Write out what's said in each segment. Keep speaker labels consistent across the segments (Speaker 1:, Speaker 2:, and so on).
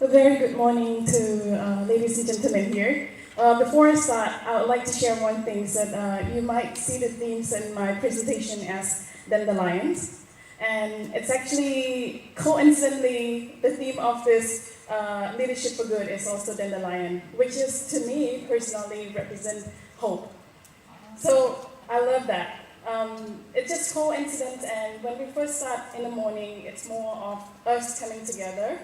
Speaker 1: A very good morning to ladies and gentlemen here. Before I start, I would like to share one thing that you might see the themes in my presentation as dandelions. And it's actually, coincidentally, the theme of this Leadership for Good is also dandelion, which is, to me, personally, represent hope. So, I love that. It's just coincidence, and when we first start in the morning, it's more of us coming together,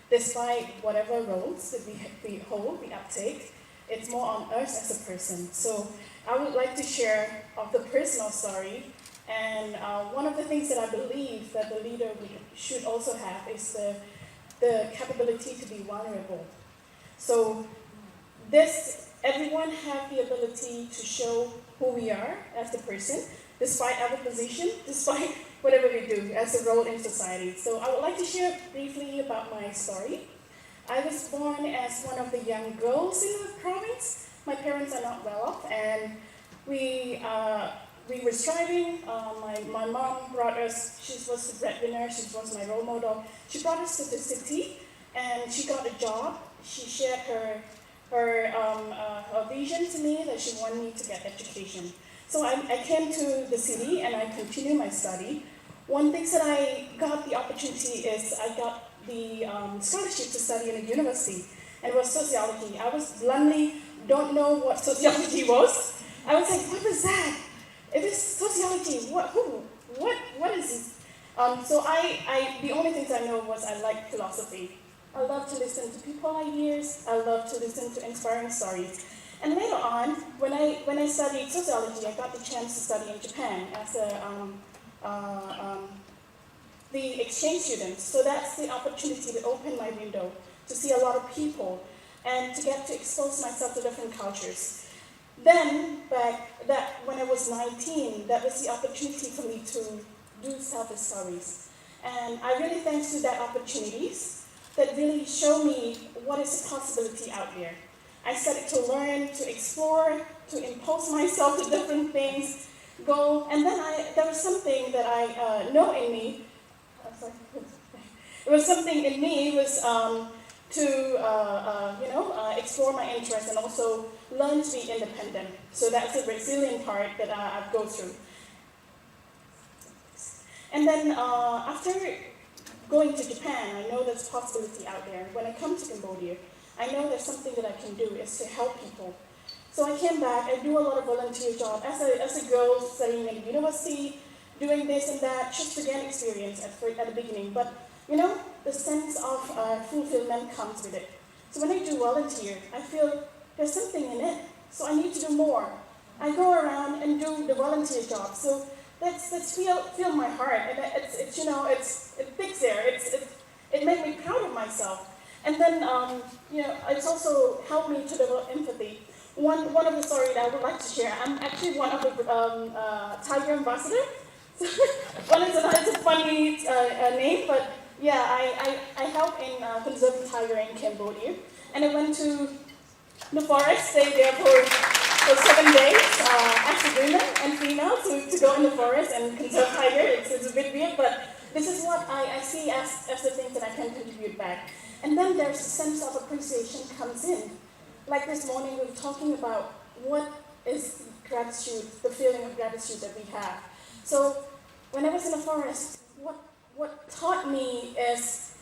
Speaker 1: despite whatever roles that we hold, we uptake. It's more on us as a person. So I would like to share of the personal story, and one of the things that I believe that the leader should also have is the capability to be vulnerable. So everyone have the ability to show who we are as a person, despite our position, despite whatever we do as a role in society. So I would like to share briefly about my story. I was born as one of the young girls in the province. My parents are not well off, and we were striving. My mom brought us, she was the breadwinner, she was my role model. She brought us to the city, and she got a job. She shared her vision to me that she wanted me to get education. So I came to the city and I continued my study. One thing that I got the opportunity is I got the scholarship to study in a university, and it was sociology. I was bluntly don't know what sociology was. I was like, what was that? It is sociology. What is this? So the only things I know was I like philosophy. I love to listen to people's ideas. I love to listen to inspiring stories. And later on, when I studied sociology, I got the chance to study in Japan as the exchange student. So that's the opportunity that opened my window to see a lot of people and to get to expose myself to different cultures. Then, when I was 19, that was the opportunity for me to do self-discoveries. And I really thanks to that opportunities that really show me what is the possibility out there. I started to learn, to explore, to impose myself to different things, go, and then there was something that I know in me. It was something in me was to explore my interests and also learn to be independent. So that's the resilient part that I go through. And then after going to Japan, I know there's possibility out there. When I come to Cambodia, I know there's something that I can do is to help people. So I came back, I do a lot of volunteer job as a girl studying in university, doing this and that, just to gain experience at the beginning. But the sense of fulfillment comes with it. So when I do volunteer, I feel there's something in it. So I need to do more. I go around and do the volunteer job. So that's feel my heart, and it fits there. It made me proud of myself. And then, it's also helped me to develop empathy. One of the stories that I would like to share, I'm actually one of the tiger ambassador. It's a funny name, but yeah, I help in conserving tiger in Cambodia. And I went to the forest, stayed there for 7 days, as a woman and female, to go in the forest and conserve tiger. It's a bit weird, but this is what I see as the things that I can contribute back. And then there's a sense of appreciation comes in. Like this morning, we were talking about what is gratitude, the feeling of gratitude that we have. So when I was in the forest, what taught me is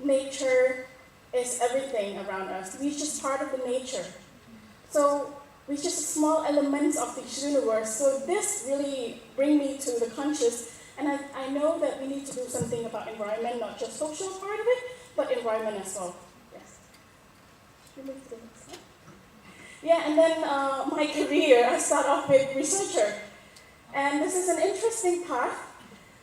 Speaker 1: nature is everything around us. We're just part of the nature. So we're just small elements of this universe. So this really brings me to the conscious. And I know that we need to do something about environment, not just social part of it, but environment as well. Yes. Yeah, and then my career, I start off with researcher. And this is an interesting path.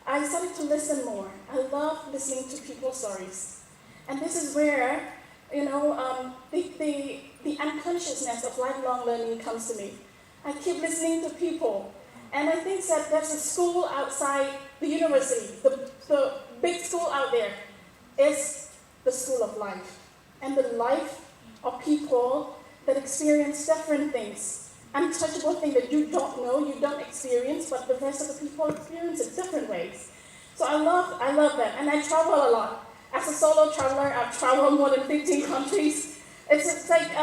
Speaker 1: I started to listen more. I love listening to people's stories. And this is where, the unconsciousness of lifelong learning comes to me. I keep listening to people. And I think that there's a school outside the university, the big school out there, is the school of life. And the life of people that experience different things. Untouchable things that you don't know, you don't experience, but the rest of the people experience it different ways. So I love that. And I travel a lot. As a solo traveler, I've traveled more than 15 countries. It's like,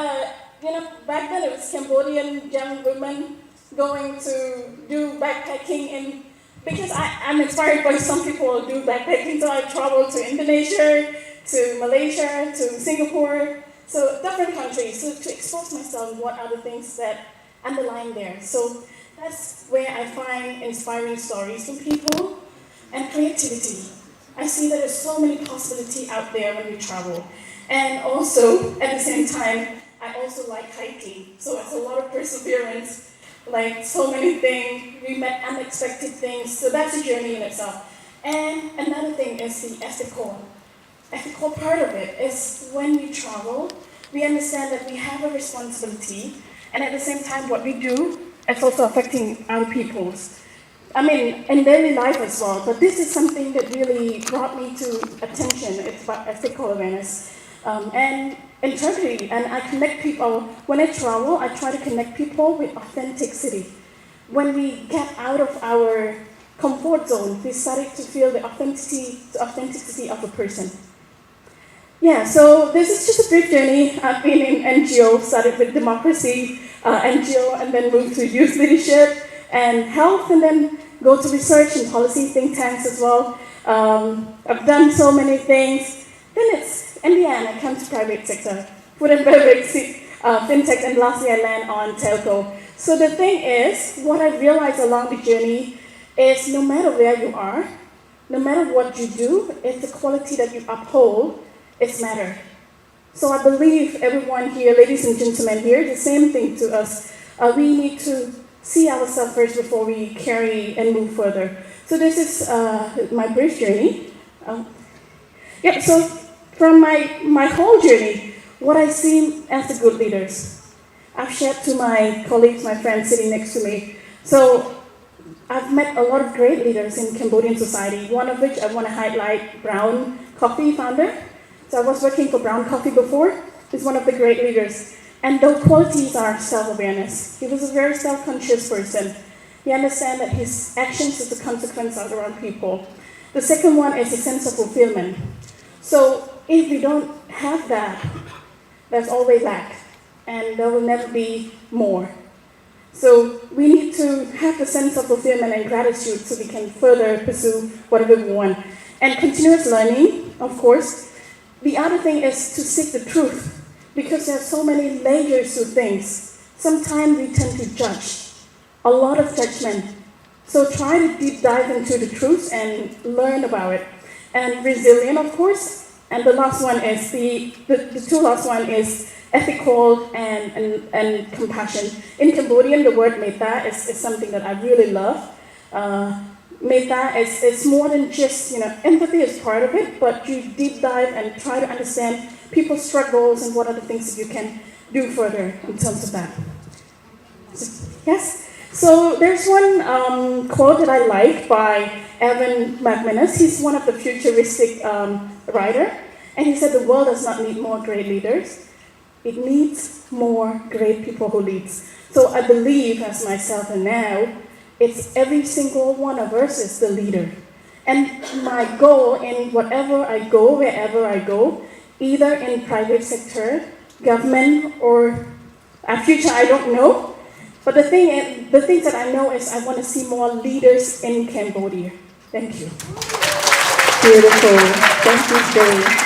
Speaker 1: back then it was Cambodian young women going to do backpacking because I'm inspired by some people who do backpacking, so I traveled to Indonesia, to Malaysia, to Singapore, so different countries, so to expose myself what are the things that underlying there. So that's where I find inspiring stories from people and creativity. I see that there's so many possibilities out there when we travel. And also, at the same time, I also like hiking. So it's a lot of perseverance, like so many things. We met unexpected things. So that's a journey in itself. And another thing is the ethical part of it is when we travel, we understand that we have a responsibility, and at the same time, what we do is also affecting other people's. In daily life as well, but this is something that really brought me to attention. It's about ethical awareness and integrity, and I connect people. When I travel, I try to connect people with authenticity. When we get out of our comfort zone, we started to feel the authenticity of a person. Yeah, so this is just a brief journey. I've been in NGO, started with democracy, NGO, and then moved to youth leadership and health, and then go to research and policy think tanks as well. I've done so many things. Then in the end, I come to private sector, food and beverage, fintech, and lastly I land on telco. So the thing is, what I realized along the journey is no matter where you are, no matter what you do, it's the quality that you uphold is matter. So I believe everyone here, ladies and gentlemen here, the same thing to us. We need to see ourselves first before we carry and move further. So this is my brief journey. So from my whole journey, what I see as the good leaders, I've shared to my colleagues, my friends sitting next to me. So I've met a lot of great leaders in Cambodian society, one of which I want to highlight, Brown Coffee founder. So I was working for Brown Coffee before. He's one of the great leaders. And those qualities are self-awareness. He was a very self-conscious person. He understands that his actions is a consequence of around people. The second one is a sense of fulfillment. So if we don't have that, there's always lack, and there will never be more. So we need to have the sense of fulfillment and gratitude so we can further pursue whatever we want. And continuous learning, of course. The other thing is to seek the truth, because there are so many layers to things. Sometimes we tend to judge, a lot of judgment. So try to deep dive into the truth and learn about it. And resilient, of course. And the last one is the two last one is ethical and compassion. In Cambodian, the word metta is something that I really love. Metta is more than just, empathy is part of it, but you deep dive and try to understand people's struggles and what are the things that you can do further in terms of that. Yes? So there's one quote that I like by Oeun McManus. He's one of the futuristic writer, and he said the world does not need more great leaders. It needs more great people who lead. So I believe, as myself and now, it's every single one of us is the leader. And my goal in whatever I go, wherever I go, either in private sector, government, or future, I don't know. But the things that I know is I want to see more leaders in Cambodia. Thank you.
Speaker 2: Beautiful. Thank you, Srey.